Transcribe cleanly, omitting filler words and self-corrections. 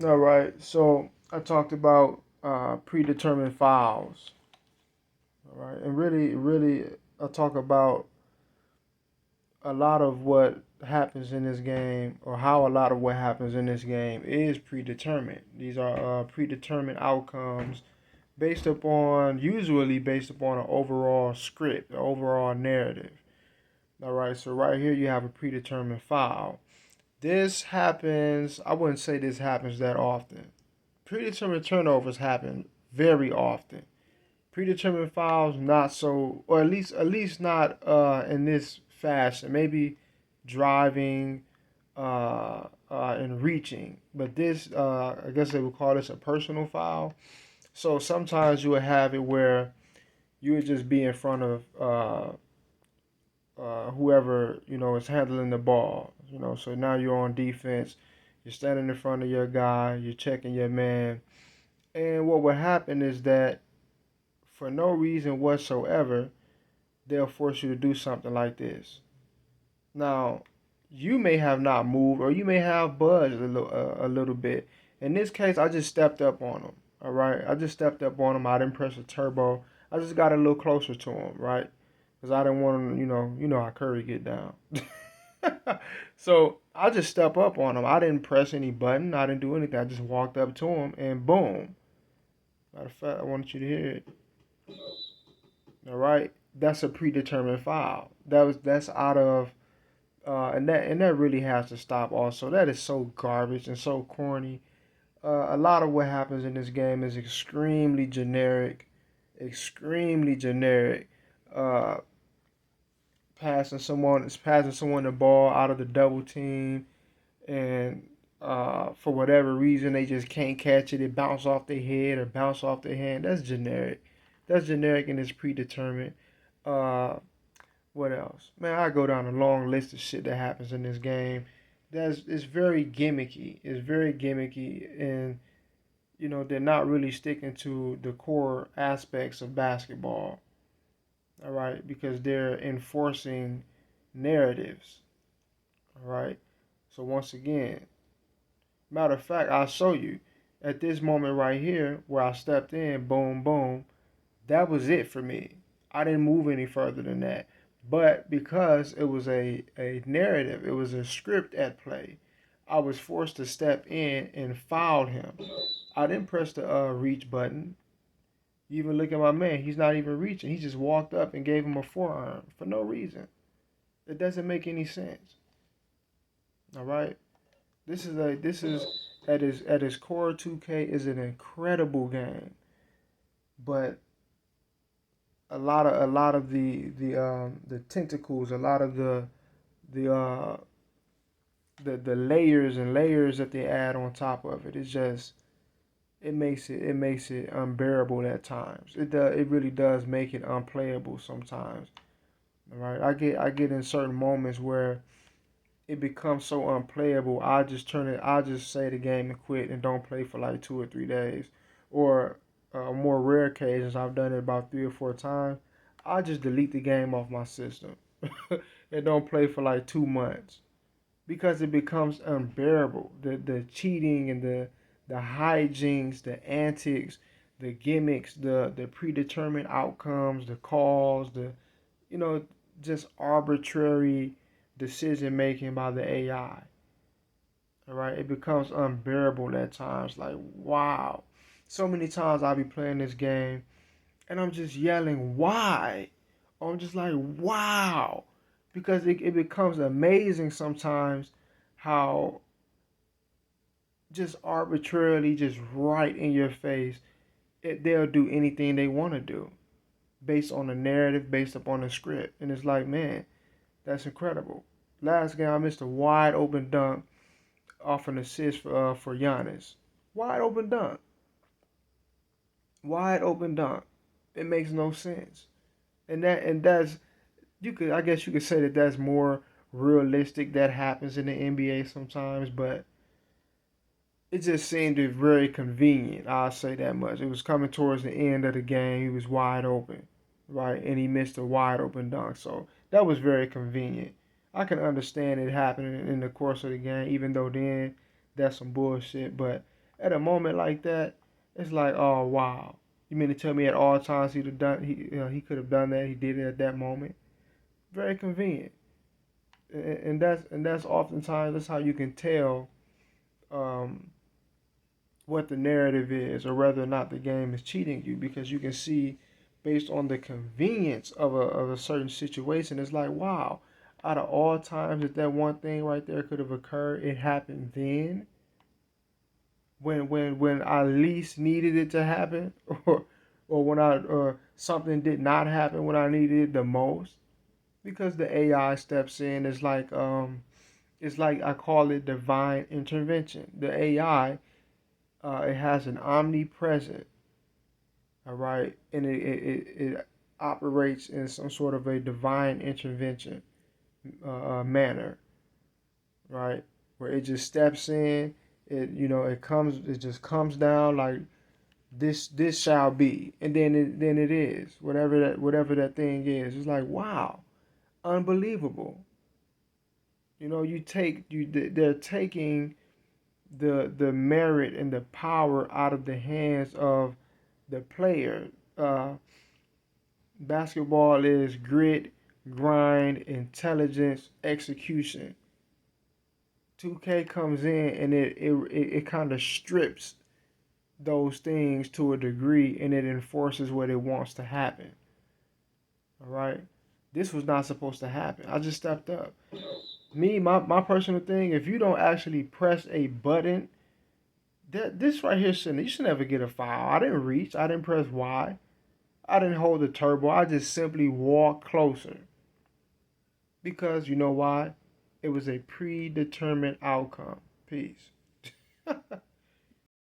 All right. So I talked about predetermined fouls. All right, and really, I talk about a lot of what happens in this game, or how a lot of what happens in this game is predetermined. These are predetermined outcomes usually based upon an overall script, an overall narrative. All right, so right here you have a predetermined file. This happens, I wouldn't say this happens that often. Predetermined turnovers happen very often. Predetermined files not so, or at least not in this fashion. Maybe driving and reaching, but this I guess they would call this a personal foul. So sometimes you would have it where you would just be in front of whoever is handling the ball. So now you're on defense. You're standing in front of your guy. You're checking your man. And what would happen is that for no reason whatsoever, they'll force you to do something like this. Now, you may have not moved, or you may have buzzed a little bit. In this case, I just stepped up on him. All right, I just stepped up on him. I didn't press a turbo. I just got a little closer to him, right? Because I didn't want him. You know how Curry get down. So I just step up on him. I didn't press any button. I didn't do anything. I just walked up to him, and boom. Matter of fact, I wanted you to hear it. All right, that's a predetermined foul. That's out of and that really has to stop. Also, that is so garbage and so corny. A lot of what happens in this game is extremely generic, extremely generic. Uh, passing someone the ball out of the double team, and for whatever reason they just can't catch it. It bounce off their head or bounce off their hand. That's generic. That's generic and it's predetermined. Uh, what else? Man, I go down a long list of shit that happens in this game. It's very gimmicky. It's very gimmicky, and they're not really sticking to the core aspects of basketball. All right, because they're enforcing narratives. All right. So once again, matter of fact, I'll show you at this moment right here where I stepped in. Boom, boom. That was it for me. I didn't move any further than that. But because it was a narrative, it was a script at play, I was forced to step in and foul him. I didn't press the reach button. You even look at my man, he's not even reaching. He just walked up and gave him a forearm for no reason. It doesn't make any sense. All right? This is at its core 2K is an incredible game. But a lot of the tentacles, a lot of the the layers and layers that they add on top of it. It's just it makes it unbearable at times. It really does make it unplayable sometimes. All right, I get in certain moments where it becomes so unplayable. I just say the game and quit and don't play for like 2 or 3 days, or more rare occasions I've done it about 3 or 4 times. I just delete the game off my system and don't play for like 2 months because it becomes unbearable. The cheating and the hijinks, the antics, the gimmicks, the predetermined outcomes, the calls, the you know just arbitrary decision making by the AI. All right, it becomes unbearable at times. Like wow, so many times I'll be playing this game and I'm just yelling why. Or I'm just like wow, because it becomes amazing sometimes how just arbitrarily, just right in your face, they'll do anything they want to do based on the narrative, based upon the script, and it's like man, that's incredible. Last game I missed a wide open dunk off an assist for Giannis. Wide open dunk. Wide open dunk. It makes no sense. And that's I guess you could say that that's more realistic. That happens in the NBA sometimes, but it just seemed very convenient. I'll say that much. It was coming towards the end of the game. He was wide open, right, and he missed a wide open dunk. So that was very convenient. I can understand it happening in the course of the game, even though then that's some bullshit. But At a moment like that, it's like, oh wow. You mean to tell me at all times he'd have done he could have done that? He did it at that moment. Very convenient, and that's oftentimes that's how you can tell um, what the narrative is, or whether or not the game is cheating you, because you can see based on the convenience of a certain situation. It's like, wow, out of all times that one thing right there could have occurred, it happened then when I least needed it to happen, or when I something did not happen when I needed it the most, because the AI steps in. It's like I call it divine intervention. The AI, it has an omnipresent, all right, and it operates in some sort of a divine intervention manner, right, where it just steps in. It just comes down like this shall be, and then it is whatever that thing is. It's like, wow, unbelievable. They're taking the merit and the power out of the hands of the player. Basketball is grit, grind, intelligence, execution. 2K comes in and it kind of strips those things to a degree, and it enforces what it wants to happen. All right. This was not supposed to happen. I just stepped up. My personal thing, if you don't actually press a button, this right here you should never get a foul. I didn't reach. I didn't press Y. I didn't hold the turbo. I just simply walked closer. Because you know why? It was a predetermined outcome. Peace.